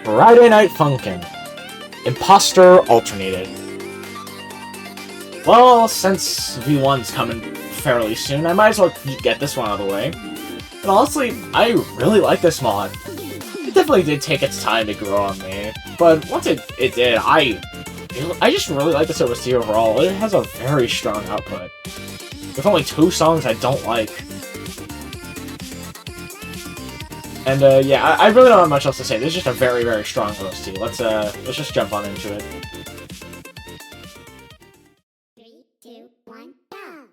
Friday Night Funkin. Imposter alternated. Well, since V1's coming fairly soon, I might as well get this one out of the way. And honestly, I really like this mod. It definitely did take its time to grow on me, but once it did, I just really like this OST overall. It has a very strong output, with only 2 songs I don't like. And yeah, I really don't have much else to say. This is just a very, very strong OST. Let's just jump on into it. 3, 2, 1, go!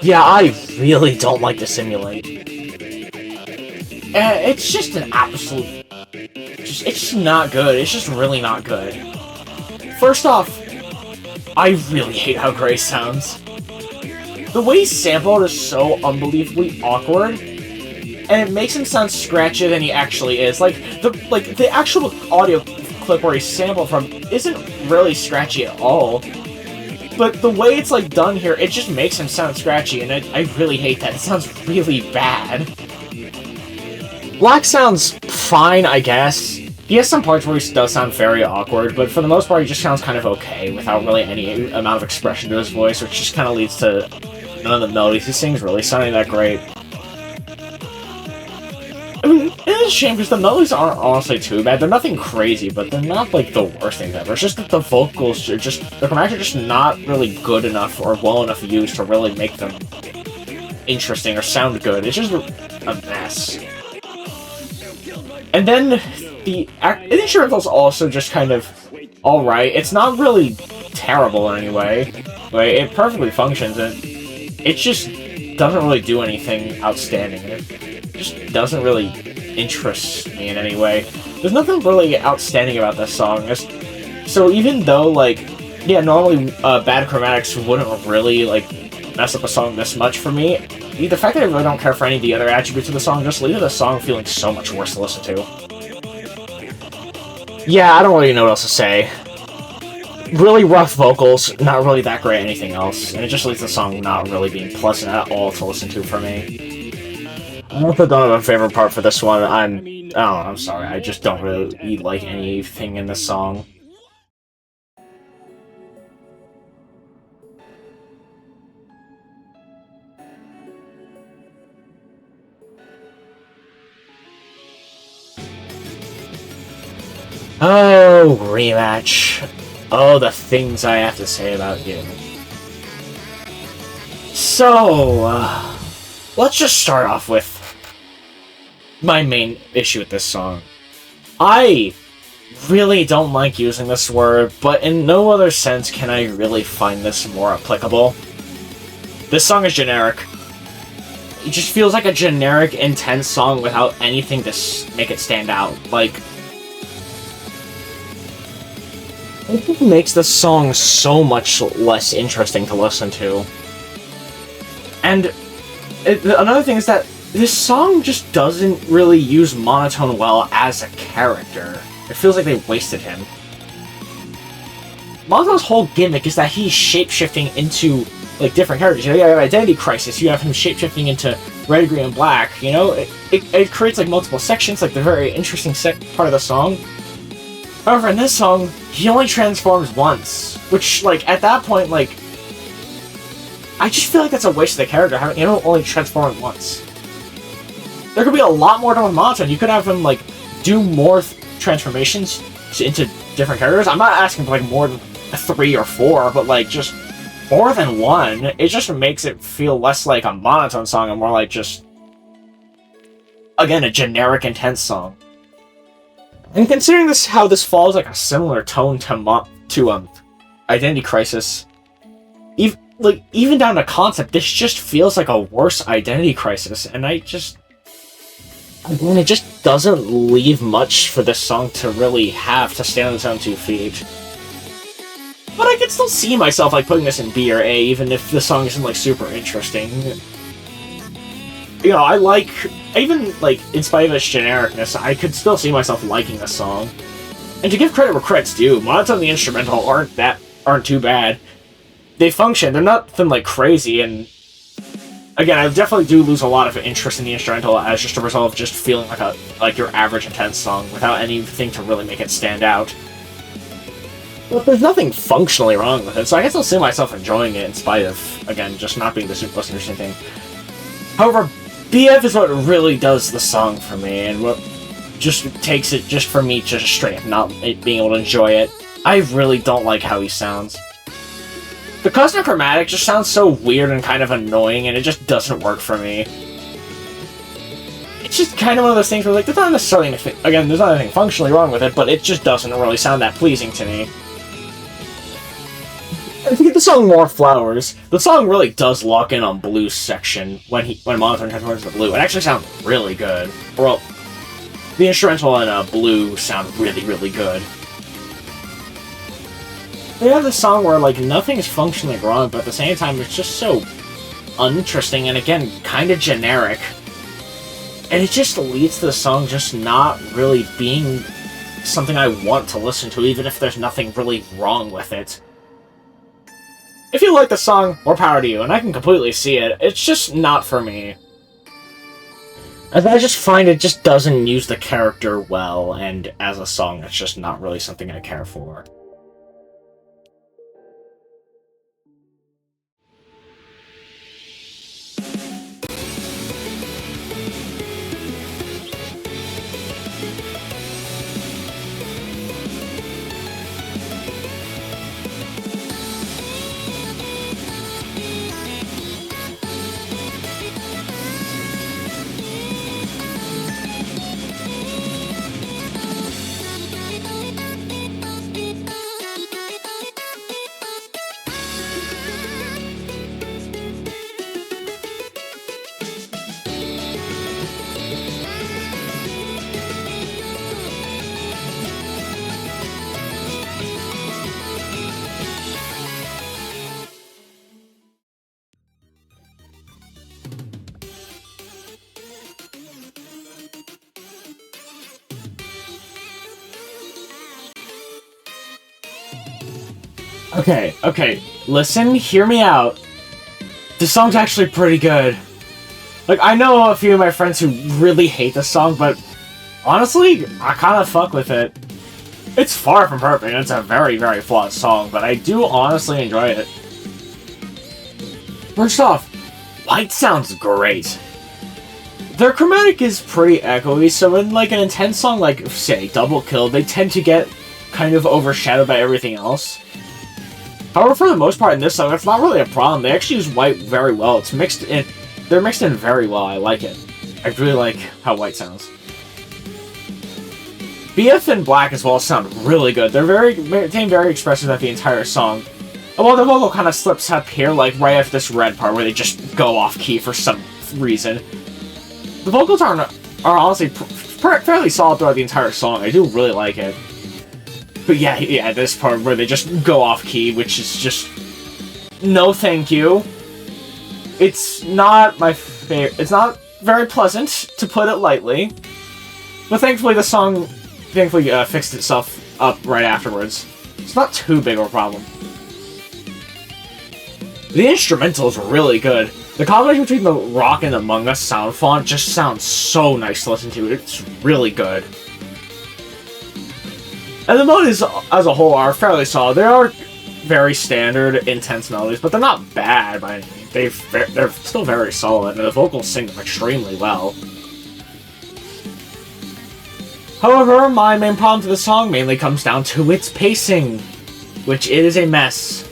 Yeah, I really don't like the Simulate. It's just an absolute... it's just not good. It's just really not good. First off, I really hate how Gray sounds. The way he's sampled is so unbelievably awkward, and it makes him sound scratchier than he actually is. Like the actual audio clip where he's sampled from isn't really scratchy at all. But the way it's like done here, it just makes him sound scratchy, and I really hate that. It sounds really bad. Black sounds fine, I guess. He has some parts where he does sound very awkward, but for the most part he just sounds kind of okay, without really any amount of expression to his voice, which just kind of leads to none of the melodies he sings really sounding that great. I mean, it is a shame because the melodies aren't honestly too bad. They're nothing crazy, but they're not like the worst things ever. It's just that the vocals are just, the chromatics are just not really good enough or well enough used to really make them interesting or sound good. It's just a mess. And then the instrumental's also just kind of alright. It's not really terrible in any way. Like, it perfectly functions, and it just doesn't really do anything outstanding. It just doesn't really interest me in any way. There's nothing really outstanding about this song. So even though, like, yeah, normally bad chromatics wouldn't really, like, mess up a song this much for me, the fact that I really don't care for any of the other attributes of the song just leaves the song feeling so much worse to listen to. Yeah, I don't really know what else to say. Really rough vocals, not really that great anything else, and it just leaves the song not really being pleasant at all to listen to for me. I don't have a favorite part for this one. I'm sorry, I just don't really like anything in this song. Oh, rematch. Oh, the things I have to say about you. So, let's just start off with my main issue with this song. I really don't like using this word, but in no other sense can I really find this more applicable. This song is generic. It just feels like a generic, intense song without anything to make it stand out. Like, it makes the song so much less interesting to listen to. And another thing is that this song just doesn't really use Monotone well as a character. It feels like they wasted him. Monotone's whole gimmick is that he's shape-shifting into, like, different characters. You know, you have Identity Crisis, you have him shape-shifting into Red, Green, and Black, you know? It creates, like, multiple sections, like the very interesting part of the song. However, in this song, he only transforms once, which, like, at that point, like, I just feel like that's a waste of the character, having him only transform once. There could be a lot more done with Monotone. You could have him, like, do more transformations into different characters. I'm not asking for, like, more than 3 or 4, but, like, just more than 1. It just makes it feel less like a Monotone song and more like just, again, a generic, intense song. And considering how this falls like a similar tone to Identity Crisis, even down to concept, this just feels like a worse Identity Crisis, and it just doesn't leave much for this song to really have to stand on its own 2 feet. But I can still see myself like putting this in B or A, even if the song isn't like super interesting. You know, even, like, in spite of its genericness, I could still see myself liking this song. And to give credit where credit's due, Monotone and the instrumental aren't too bad. They function, they're nothing, like, crazy, and again, I definitely do lose a lot of interest in the instrumental as just a result of just feeling like your average intense song without anything to really make it stand out. But there's nothing functionally wrong with it, so I guess I'll see myself enjoying it in spite of, again, just not being the super most interesting thing. However, BF is what really does the song for me, and what just takes it just for me just straight up not being able to enjoy it. I really don't like how he sounds. The custom chromatic just sounds so weird and kind of annoying, and it just doesn't work for me. It's just kind of one of those things where, like, there's not necessarily anything, again, there's not anything functionally wrong with it, but it just doesn't really sound that pleasing to me. And to get the song more flowers, the song really does lock in on Blue's section when Monotone turns to Blue. It actually sounds really good. Well, the instrumental and Blue sound really, really good. They have this song where, like, nothing is functionally wrong, but at the same time, it's just so uninteresting and, again, kind of generic. And it just leads to the song just not really being something I want to listen to, even if there's nothing really wrong with it. If you like the song, more power to you, and I can completely see it. It's just not for me. As I just find it just doesn't use the character well, and as a song, it's just not really something I care for. Okay, listen, hear me out. The song's actually pretty good. Like, I know a few of my friends who really hate the song, but honestly, I kinda fuck with it. It's far from perfect, it's a very, very flawed song, but I do honestly enjoy it. First off, White sounds great. Their chromatic is pretty echoey, so in, like, an intense song like, say, Double Kill, they tend to get kind of overshadowed by everything else. However, for the most part in this song, that's not really a problem. They actually use White very well. It's mixed in. They're mixed in very well. I like it. I really like how White sounds. BF and Black as well sound really good. They're very expressive at the entire song. Although the vocal kind of slips up here, like right after this red part where they just go off key for some reason. The vocals are honestly fairly solid throughout the entire song. I do really like it. But yeah, this part where they just go off key, which is just no thank you. It's not my favorite. It's not very pleasant, to put it lightly. But thankfully, the song fixed itself up right afterwards. It's not too big of a problem. The instrumental is really good. The combination between the Rock and the Among Us sound font just sounds so nice to listen to. It's really good. And the melodies, as a whole, are fairly solid. They are very standard, intense melodies, but they're not bad by any means. They're still very solid, and the vocals sing them extremely well. However, my main problem to the song mainly comes down to its pacing, which is a mess.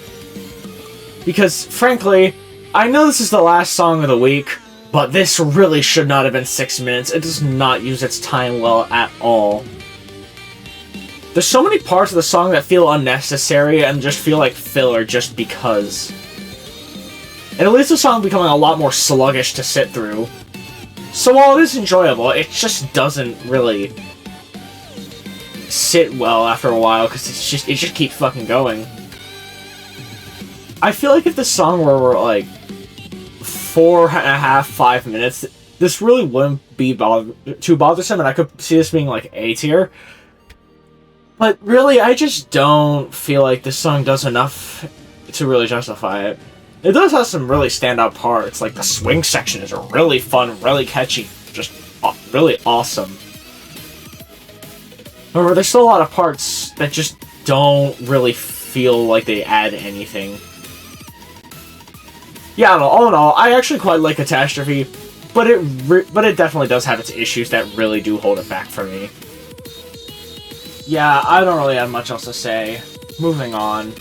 Because, frankly, I know this is the last song of the week, but this really should not have been 6 minutes. It does not use its time well at all. There's so many parts of the song that feel unnecessary and just feel like filler just because. And it leaves the song becoming a lot more sluggish to sit through. So while it is enjoyable, it just doesn't really sit well after a while because it just keeps fucking going. I feel like if the song were like 4.5, 5 minutes, this really wouldn't be too bothersome, and I could see this being like A tier. But really, I just don't feel like this song does enough to really justify it. It does have some really standout parts, like the swing section is really fun, really catchy, just really awesome. However, there's still a lot of parts that just don't really feel like they add anything. Yeah, I don't know, all in all, I actually quite like Catastrophe, but it definitely does have its issues that really do hold it back for me. Yeah, I don't really have much else to say. Moving on.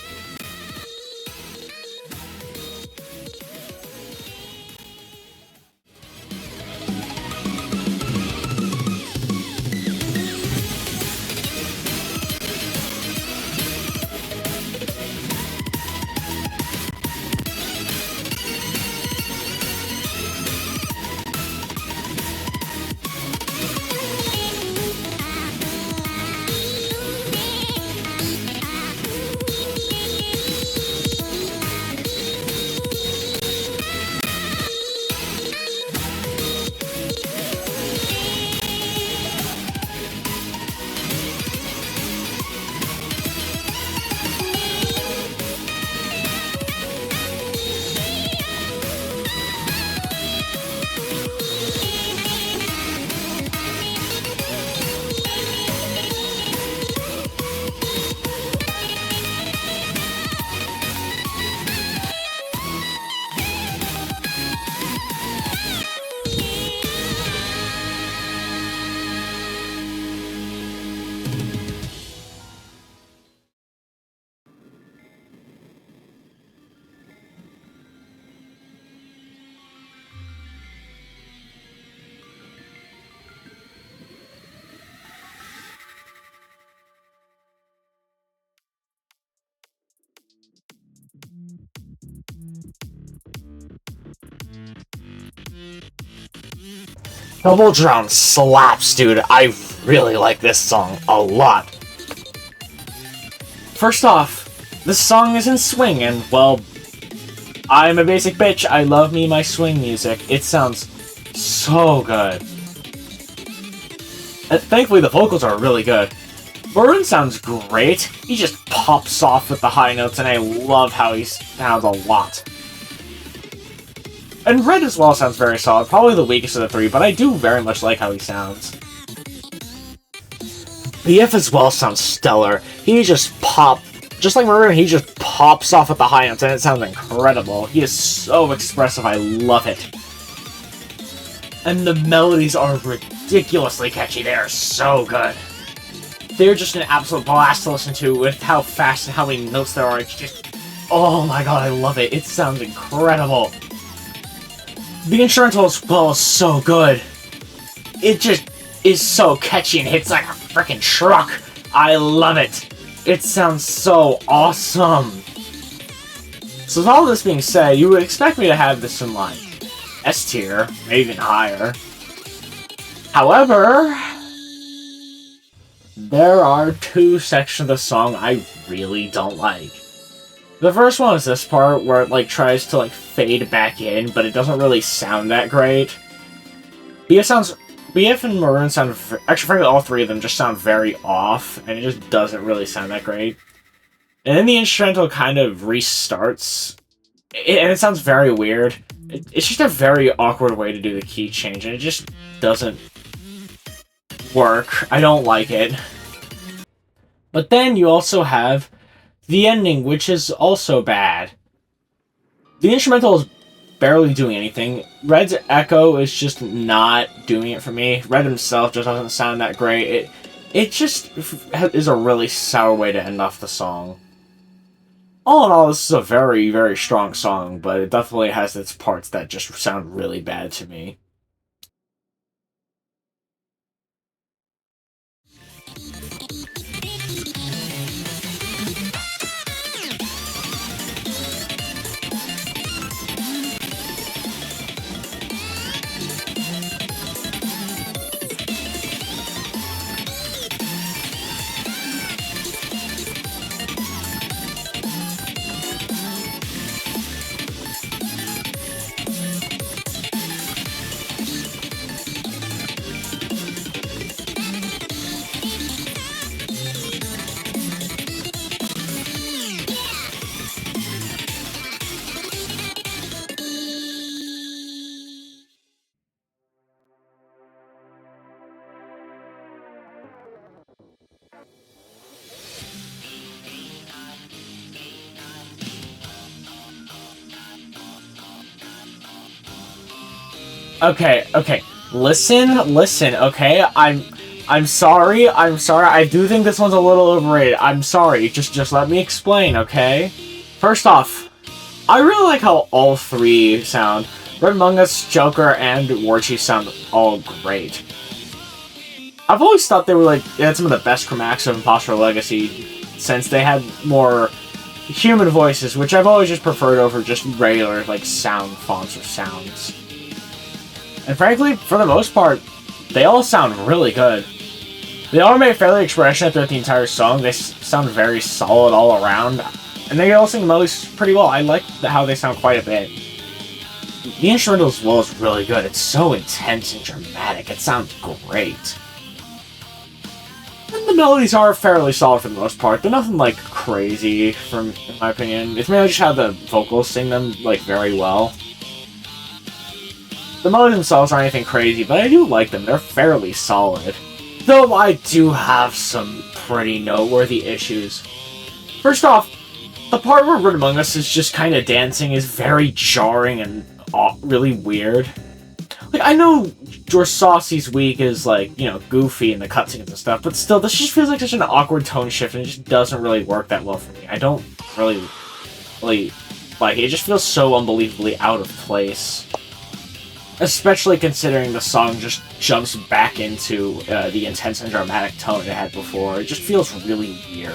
Double Drown slaps, dude. I really like this song a lot. First off, this song is in swing, and, well, I'm a basic bitch. I love me my swing music. It sounds so good. And thankfully, the vocals are really good. Maroon sounds great. He just pops off with the high notes, and I love how he sounds a lot. And Red as well sounds very solid, probably the weakest of the three, but I do very much like how he sounds. BF as well sounds stellar. He just just like Maroon, he just pops off with the high notes, and it sounds incredible. He is so expressive, I love it. And the melodies are ridiculously catchy, they are so good. They're just an absolute blast to listen to with how fast and how many notes there are. It's just, oh my god, I love it. It sounds incredible. The instrumental as well is so good. It just is so catchy and hits like a freaking truck. I love it. It sounds so awesome. So with all this being said, you would expect me to have this in like S tier, maybe even higher. However, there are two sections of the song I really don't like. The first one is this part where it like tries to like fade back in, but it doesn't really sound that great. BF and Maroon sound actually, frankly, all three of them just sound very off, and it just doesn't really sound that great. And then the instrumental kind of restarts, and it sounds very weird. It's just a very awkward way to do the key change, and it just doesn't work. I don't like it. But then you also have the ending, which is also bad. The instrumental is barely doing anything. Red's echo is just not doing it for me. Red himself just doesn't sound that great. It just is a really sour way to end off the song. All in all, this is a very, very strong song, but it definitely has its parts that just sound really bad to me. Okay. Listen, okay? I'm sorry. I do think this one's a little overrated. I'm sorry. Just let me explain, okay? First off, I really like how all three sound. Red Among Us, Joker, and War Chief sound all great. I've always thought they were they had some of the best chromatics of Imposter Legacy, since they had more human voices, which I've always just preferred over just regular, sound fonts or sounds. And frankly, for the most part, they all sound really good. They all remain fairly expressionate throughout the entire song. They sound very solid all around, and they all sing the melodies pretty well. I like how they sound quite a bit. The instrumental as well is really good. It's so intense and dramatic. It sounds great. And the melodies are fairly solid for the most part. They're nothing crazy, in my opinion. It's mainly just how the vocals sing them very well. The melodies themselves aren't anything crazy, but I do like them. They're fairly solid. Though I do have some pretty noteworthy issues. First off, the part where Red Among Us is just kind of dancing is very jarring and really weird. I know George Saucy's week is goofy in the cutscenes and stuff, but still, this just feels like such an awkward tone shift, and it just doesn't really work that well for me. I don't really like it. It just feels so unbelievably out of place. Especially considering the song just jumps back into the intense and dramatic tone it had before. It just feels really weird.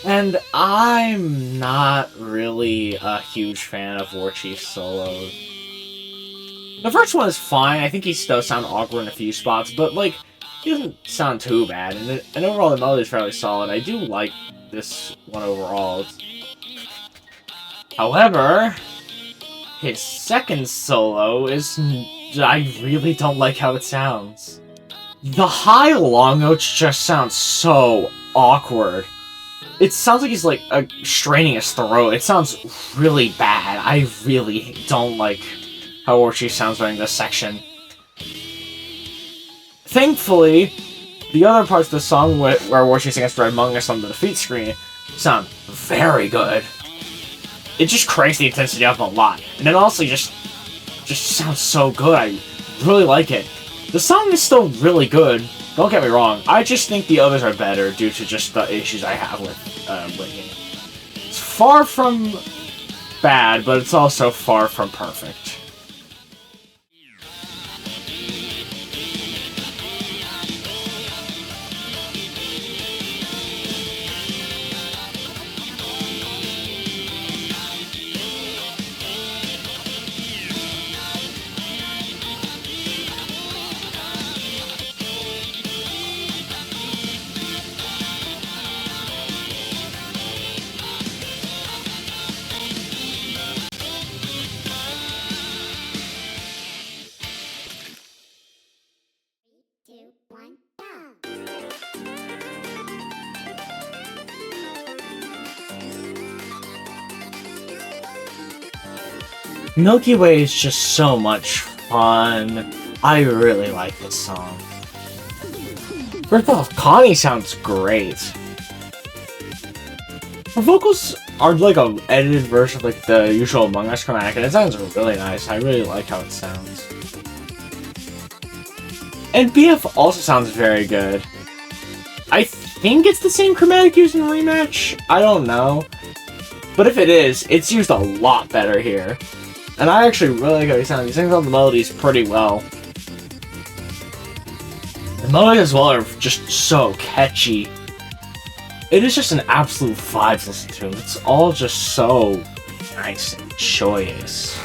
And I'm not really a huge fan of War Chief's solo. The first one is fine. I think he does sound awkward in a few spots, but he doesn't sound too bad. And overall, the melody is fairly solid. I do like this one overall. However, his second solo is... I really don't like how it sounds. The high long notes just sound so awkward. It sounds like he's straining his throat. It sounds really bad. I really don't like how War Chief sounds during this section. Thankfully, the other parts of the song where War Chief sings Red Among Us on the defeat screen sound very good. It just cranks the intensity up a lot. And then also just sounds so good. I really like it. The song is still really good. Don't get me wrong. I just think the others are better due to just the issues I have with it. It's far from bad, but it's also far from perfect. Two, one, go! Milky Way is just so much fun. I really like this song. First off, Connie sounds great. Her vocals are an edited version of the usual Among Us chromatic, and it sounds really nice. I really like how it sounds. And BF also sounds very good. I think it's the same chromatic used in Rematch? I don't know. But if it is, it's used a lot better here. And I actually really like how he sounds. He sings all the melodies pretty well. The melodies as well are just so catchy. It is just an absolute vibe to listen to. It's all just so nice and joyous.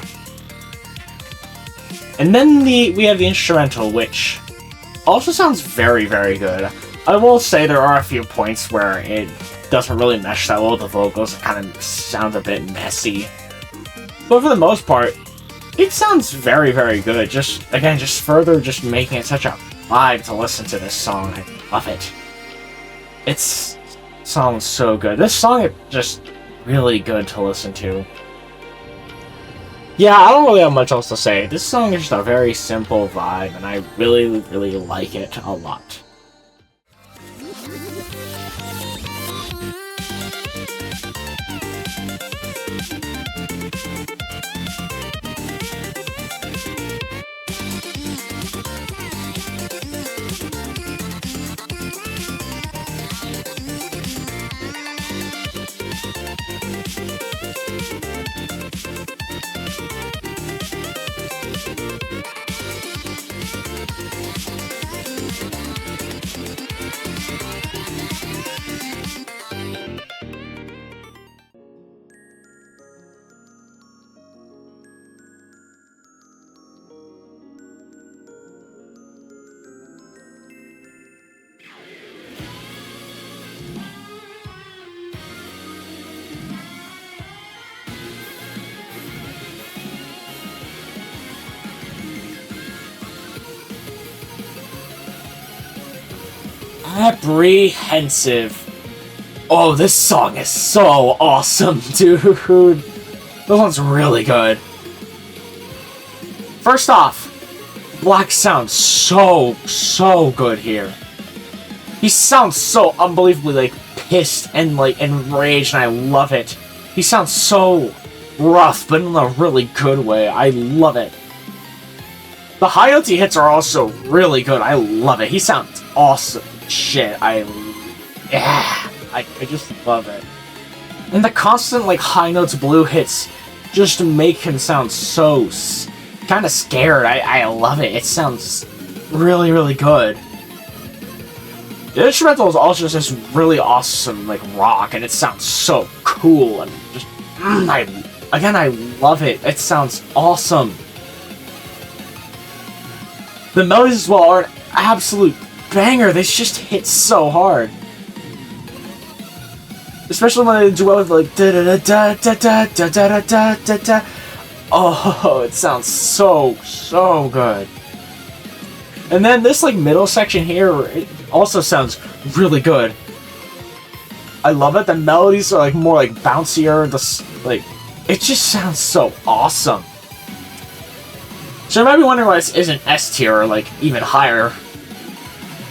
And then we have the instrumental, which also sounds very, very good. I will say there are a few points where it doesn't really mesh that well with the vocals. It kind of sounds a bit messy. But for the most part, it sounds very, very good. Just further making it such a vibe to listen to this song. I love it. It sounds so good. This song is just really good to listen to. Yeah, I don't really have much else to say. This song is just a very simple vibe, and I really, really like it a lot. Apprehensive. Oh, this song is so awesome, dude. This one's really good. First off, Black sounds so good here. He sounds so unbelievably, like, pissed and, like, enraged, and I love it. He sounds so rough, but in a really good way. I love it. The high notes he hits are also really good. I love it. He sounds awesome. Shit, I just love it. And the constant, like, high notes Blue hits just make him sound so kind of scared. I love it. It sounds really good. The instrumental is also just this really awesome, like, rock, and it sounds so cool, and just, I love it. It sounds awesome. The melodies as well are an absolute banger. They just hit so hard. Especially when they duet with, like, da da da da da da da da da da. Oh, it sounds so good. And then this, like, middle section here, it also sounds really good. I love it. The melodies are, like, more, like, bouncier. Like, it just sounds so awesome. So you might be wondering why this isn't S tier or, like, even higher.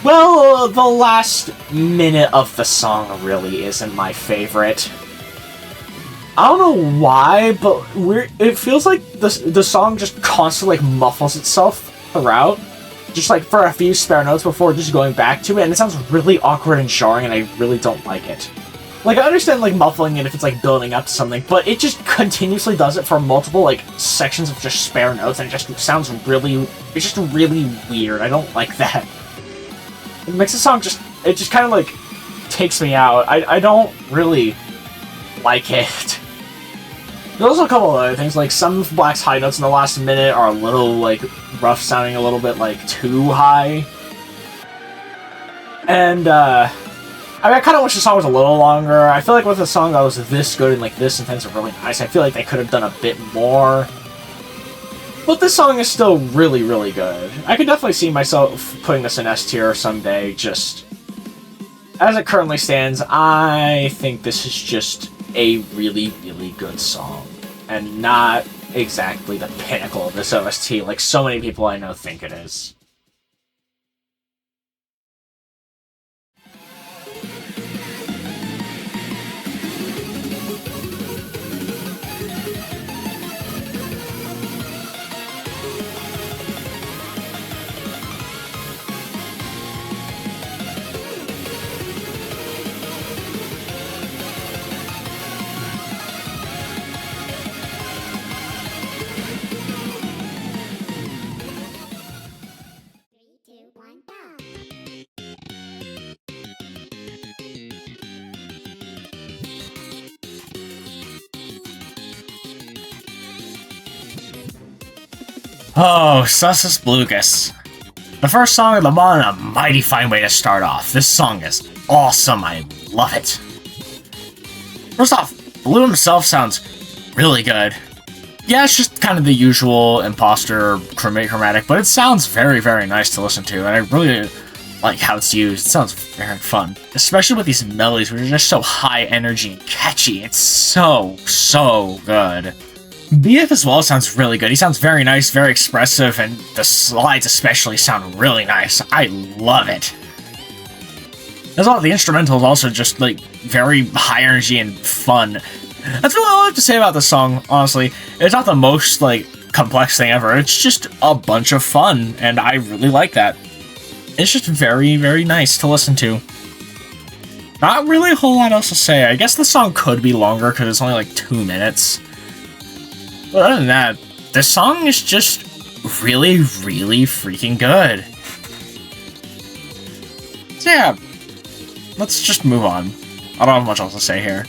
Well, the last minute of the song really isn't my favorite. I don't know why, but it feels like the song just constantly, like, muffles itself throughout. Just, like, for a few spare notes before just going back to it, and it sounds really awkward and jarring, and I really don't like it. Like, I understand, like, muffling it if it's, like, building up to something, but it just continuously does it for multiple, like, sections of just spare notes, and it just sounds really... It's just really weird. I don't like that. It makes the song just... It just kind of, like, takes me out. I don't really like it. There's also a couple of other things, like, some of Black's high notes in the last minute are a little, like, rough sounding, a little bit, like, too high. And, I mean, I kind of wish the song was a little longer. I feel like with a song that was this good and, like, this intense and really nice, I feel like they could have done a bit more. But this song is still really good. I could definitely see myself putting this in S tier someday, just... As it currently stands, I think this is just a really good song. And not exactly the pinnacle of this OST, like so many people I know think it is. Oh, Sussus Blugus. The first song of the month, a mighty fine way to start off. This song is awesome, I love it. First off, Blue himself sounds really good. Yeah, it's just kind of the usual Imposter chromatic, but it sounds very nice to listen to, and I really like how it's used. It sounds very fun. Especially with these melodies, which are just so high energy and catchy. It's so good. BF as well sounds really good. He sounds very nice, very expressive, and the slides especially sound really nice. I love it. As well, the instrumentals also just, like, very high energy and fun. That's really all I have to say about this song, honestly. It's not the most, like, complex thing ever. It's just a bunch of fun, and I really like that. It's just very nice to listen to. Not really a whole lot else to say. I guess the song could be longer because it's only, like, 2 minutes. But other than that, this song is just really freaking good. So yeah, let's just move on. I don't have much else to say here.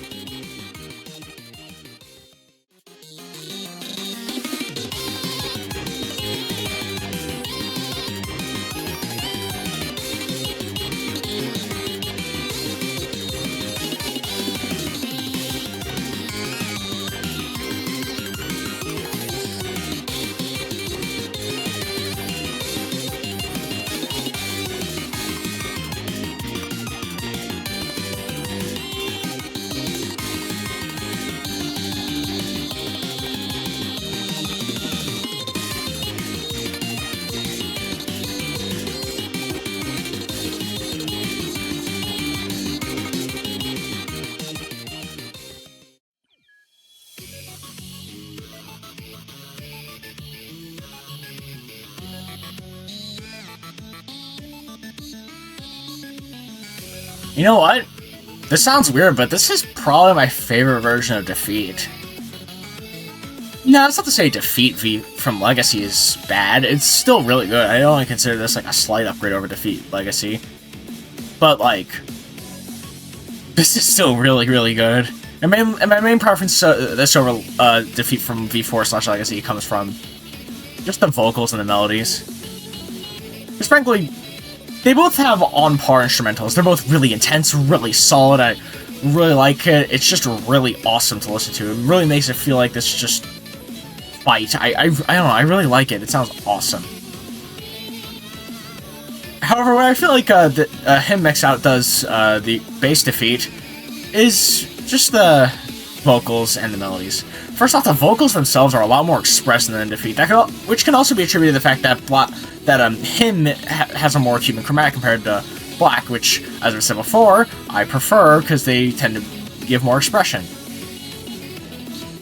You know what? This sounds weird, but this is probably my favorite version of Defeat. No, it's not to say Defeat V from Legacy is bad. It's still really good. I only consider this like a slight upgrade over Defeat Legacy. But like, this is still really, really good. And my main preference this over Defeat from V4/Legacy comes from just the vocals and the melodies. Because frankly, they both have on-par instrumentals. They're both really intense, really solid. I really like it. It's just really awesome to listen to. It really makes it feel like this just fight. I don't know. I really like it. It sounds awesome. However, what I feel like him mix out does the bass Defeat is just the vocals and the melodies. First off, the vocals themselves are a lot more expressive than Defeat, which can also be attributed to the fact that him has a more human chromatic compared to Black, which, as I said before, I prefer because they tend to give more expression.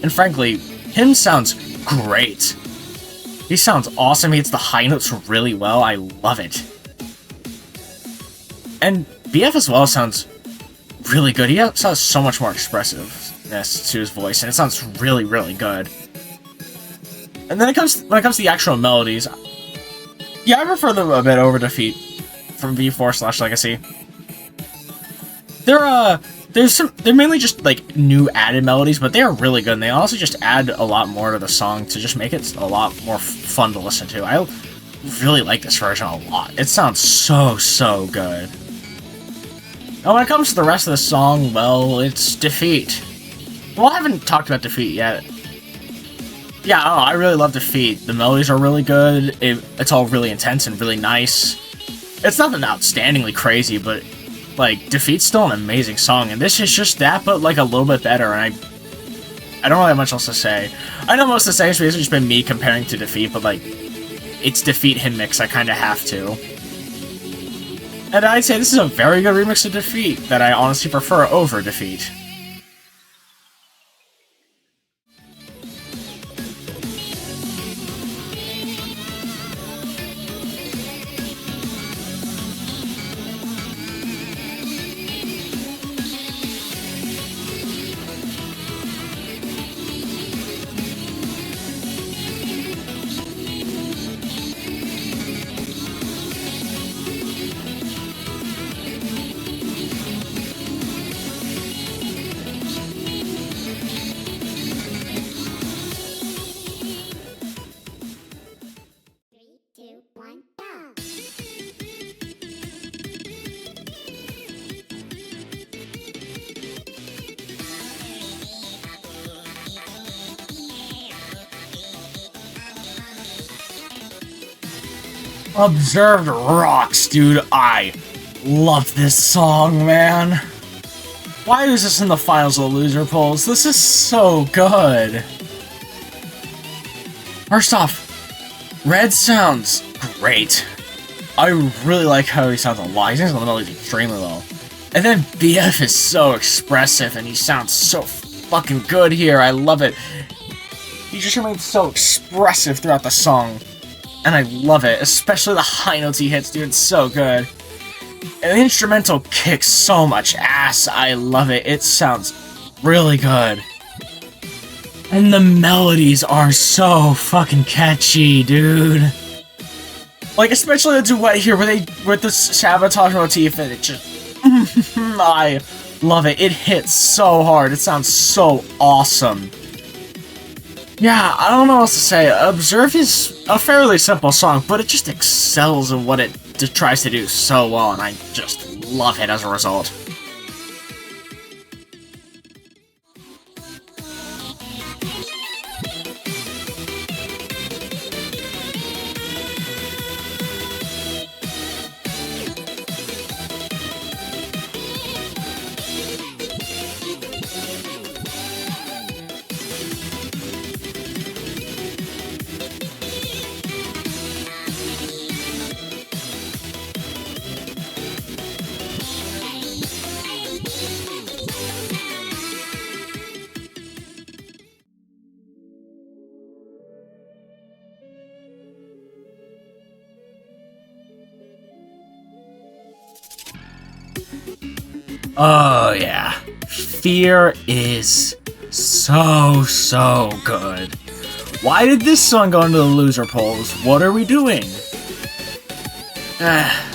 And frankly, him sounds great. He sounds awesome. He hits the high notes really well. I love it. And BF as well sounds really good. He has so much more expressiveness to his voice, and it sounds really, really good. And then when it comes to the actual melodies, yeah, I prefer them a bit over Defeat from V4/Legacy. They're mainly just like new added melodies, but they are really good, and they also just add a lot more to the song to just make it a lot more fun to listen to. I really like this version a lot. It sounds so good. And when it comes to the rest of the song, well, it's Defeat. Well, I haven't talked about Defeat yet. Yeah, I really love Defeat. The melodies are really good. It's all really intense and really nice. It's nothing outstandingly crazy, but like Defeat's still an amazing song, and this is just that, but like a little bit better. And I don't really have much else to say. I know most of the sayings have just been me comparing to Defeat, but like it's Defeat him mix. I kind of have to. And I'd say this is a very good remix of Defeat that I honestly prefer over Defeat. Observed rocks, dude. I love this song, man. Why is this in the finals of the loser polls? This is so good. First off, Red sounds great. I really like how he sounds a lot. He sounds on the melody extremely well. And then BF is so expressive, and he sounds so fucking good here. I love it. He just remains so expressive throughout the song. And I love it, especially the high notes he hits, dude. It's so good. And the instrumental kicks so much ass. I love it. It sounds really good. And the melodies are so fucking catchy, dude. Like, especially the duet here with the sabotage motif, and it just... I love it. It hits so hard. It sounds so awesome. Yeah, I don't know what else to say. Observe is a fairly simple song, but it just excels in what it tries to do so well, and I just love it as a result. Oh yeah, Fear is so good. Why did this song go into the loser polls? What are we doing?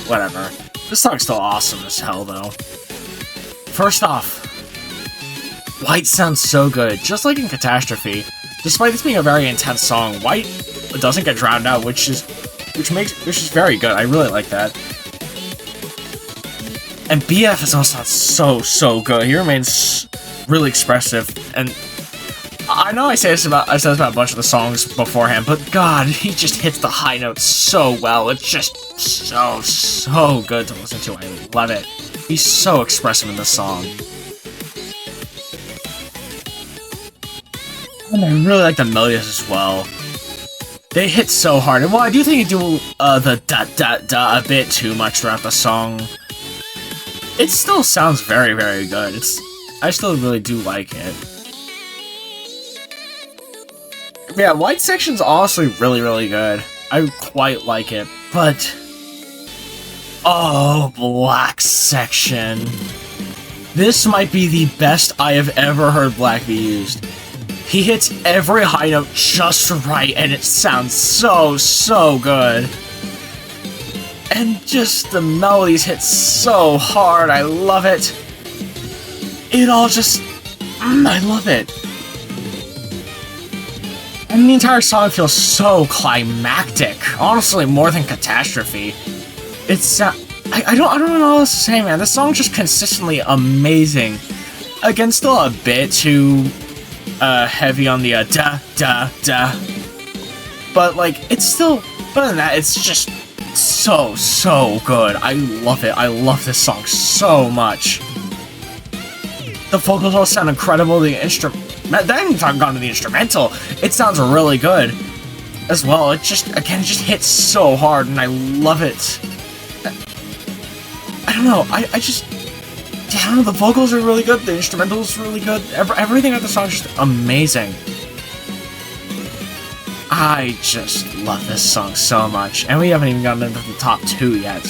Whatever. This song's still awesome as hell though. First off, White sounds so good, just like in Catastrophe. Despite this being a very intense song, White doesn't get drowned out, which is very good. I really like that. And BF is also so good. He remains really expressive, and I know I said this about a bunch of the songs beforehand, but God, he just hits the high notes so well. It's just so good to listen to. I love it. He's so expressive in this song. And I really like the melodies as well. They hit so hard, and while I do think they do the da a bit too much throughout the song, it still sounds very good. I still really do like it. Yeah, White section's honestly really good. I quite like it, but oh, Black section. This might be the best I have ever heard Black be used. He hits every high note just right, and it sounds so good. And just the melodies hit so hard, I love it. It all just... I love it. And the entire song feels so climactic. Honestly, more than Catastrophe. It's... I don't know what else to say, man. This song's just consistently amazing. Again, still a bit too... heavy on the da. But, like, it's still... Better than that, it's just... so good. I love it. I love this song so much. The vocals all sound incredible. The then talking on to the instrumental, it sounds really good as well. It just hits so hard, and I love it. I don't know. I don't know. The vocals are really good. The instrumental is really good. Everything about the song is just amazing. I just love this song so much, and we haven't even gotten into the top 2 yet.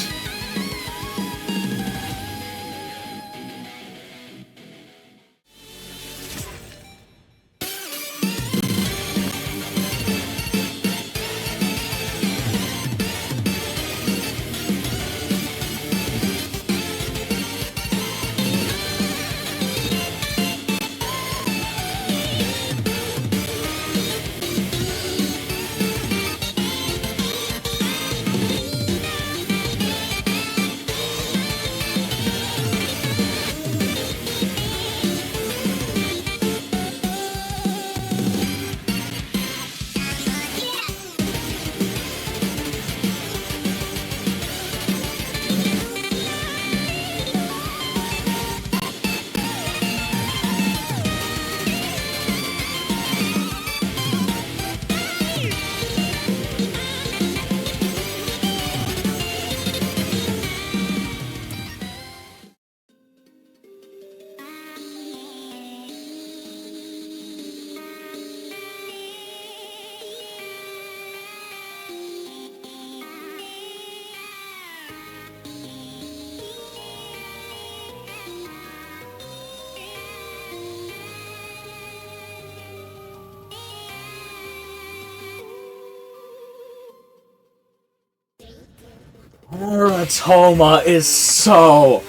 Muratoma is so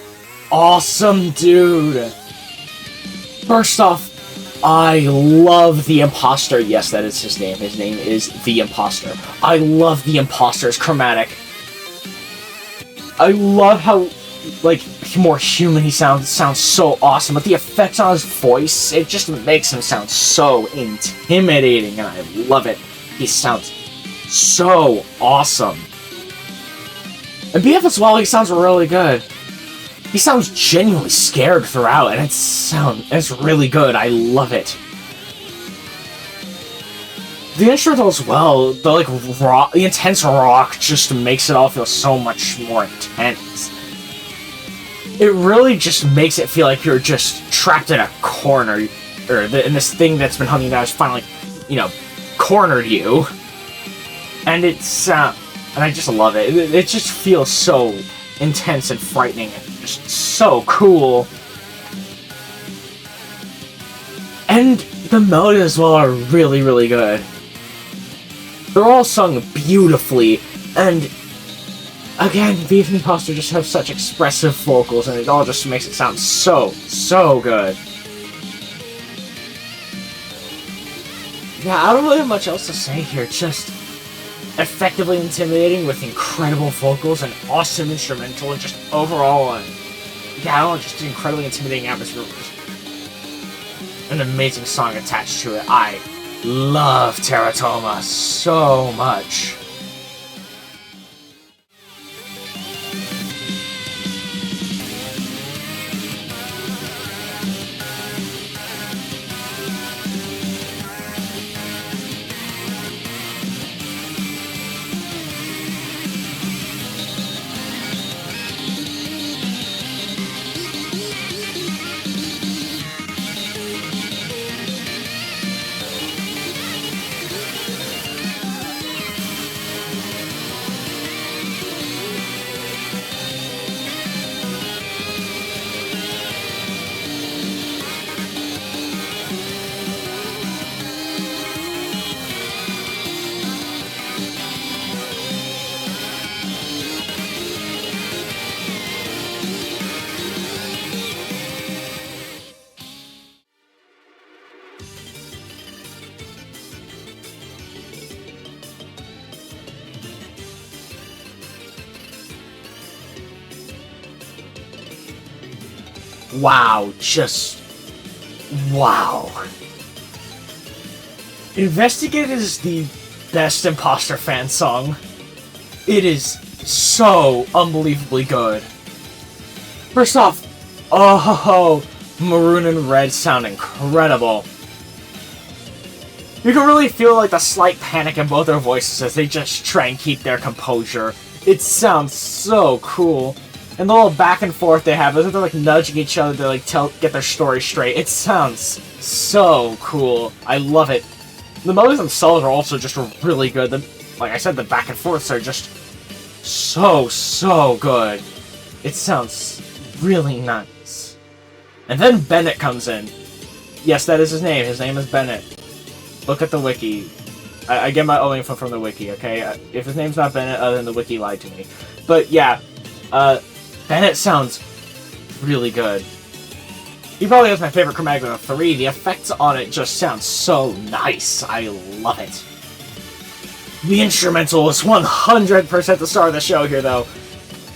awesome, dude. First off, I love the Imposter. Yes, that is his name. His name is the Imposter. I love the Imposter's chromatic. I love how, like, more human he sounds. It sounds so awesome. But the effects on his voice, it just makes him sound so intimidating, and I love it. He sounds so awesome. And BF as well, he sounds really good. He sounds genuinely scared throughout, and it's really good. I love it. The instrumental as well, the intense rock just makes it all feel so much more intense. It really just makes it feel like you're just trapped in a corner, and this thing that's been hunting you down has finally, cornered you. And and I just love it. It just feels so intense and frightening and just so cool. And the melodies as well are really, really good. They're all sung beautifully, and again, VF and Imposter just have such expressive vocals, and it all just makes it sound so, so good. Yeah, I don't really have much else to say here, just effectively intimidating with incredible vocals and awesome instrumental, and just overall, yeah, I don't know, just an incredibly intimidating atmosphere. An amazing song attached to it. I love Teratoma so much. Wow, just wow. Investigate is the best Imposter fan song. It is so unbelievably good. First off, oh, Maroon and Red sound incredible. You can really feel like the slight panic in both their voices as they just try and keep their composure. It sounds so cool. And the little back and forth they have, as if they're like nudging each other to like get their story straight. It sounds so cool. I love it. The melodies themselves are also just really good. Like I said, the back and forths are just so good. It sounds really nice. And then Bennett comes in. Yes, that is his name. His name is Bennett. Look at the wiki. I get my info from the wiki, okay? If his name's not Bennett, then the wiki lied to me. But yeah, Bennett sounds really good. He probably has my favorite chromatic of the 3. The effects on it just sound so nice. I love it. The instrumental is 100% the star of the show here, though.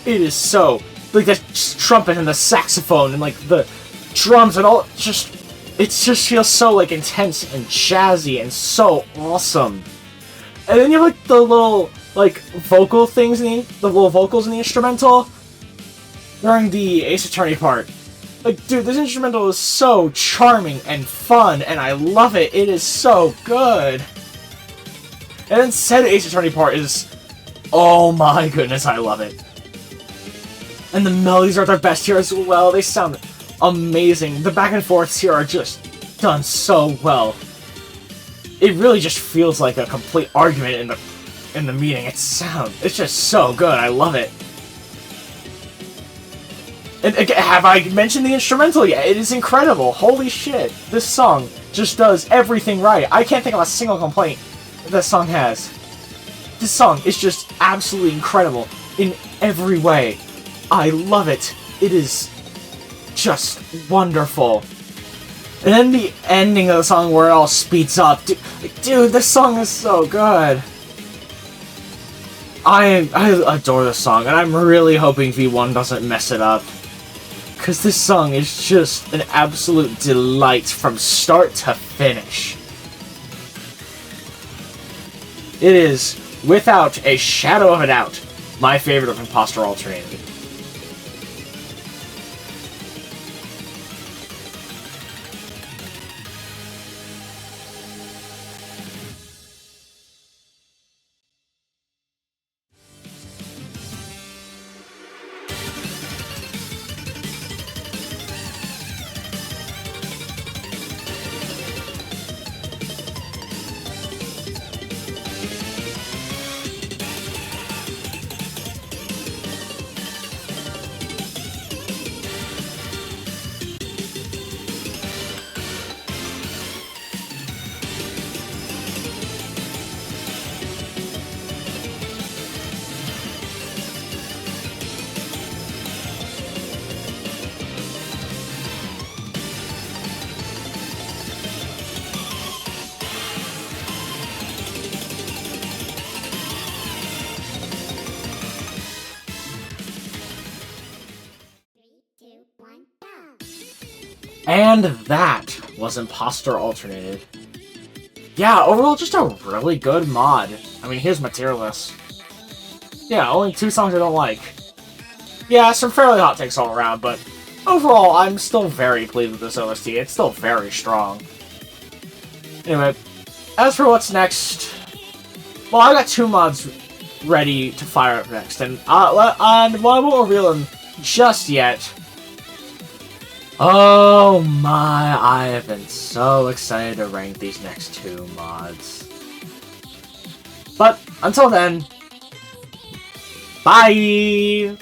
It is so... like, the trumpet and the saxophone and, like, the drums and all... it just feels so, like, intense and jazzy and so awesome. And then you have, like, the little, like, vocal things the little vocals in the instrumental during the Ace Attorney part. Like, dude, this instrumental is so charming and fun, and I love it. It is so good. And then said Ace Attorney part is... oh my goodness, I love it. And the melodies are their best here as well. They sound amazing. The back and forths here are just done so well. It really just feels like a complete argument in the meeting. It's just so good. I love it. And again, have I mentioned the instrumental yet? It is incredible. Holy shit. This song just does everything right. I can't think of a single complaint this song has. This song is just absolutely incredible in every way. I love it. It is just wonderful. And then the ending of the song where it all speeds up. Dude, this song is so good. I adore this song, and I'm really hoping V1 doesn't mess it up. Because this song is just an absolute delight from start to finish. It is, without a shadow of a doubt, my favorite of Imposter Alternative. And that was Imposter Alternated. Yeah, overall, just a really good mod. I mean, here's my tier list. Yeah, only 2 songs I don't like. Yeah, some fairly hot takes all around, but overall, I'm still very pleased with this OST. It's still very strong. Anyway, as for what's next, well, I got 2 mods ready to fire up next, and well, I won't reveal them just yet. Oh my, I have been so excited to rank these next 2 mods. But, until then, bye!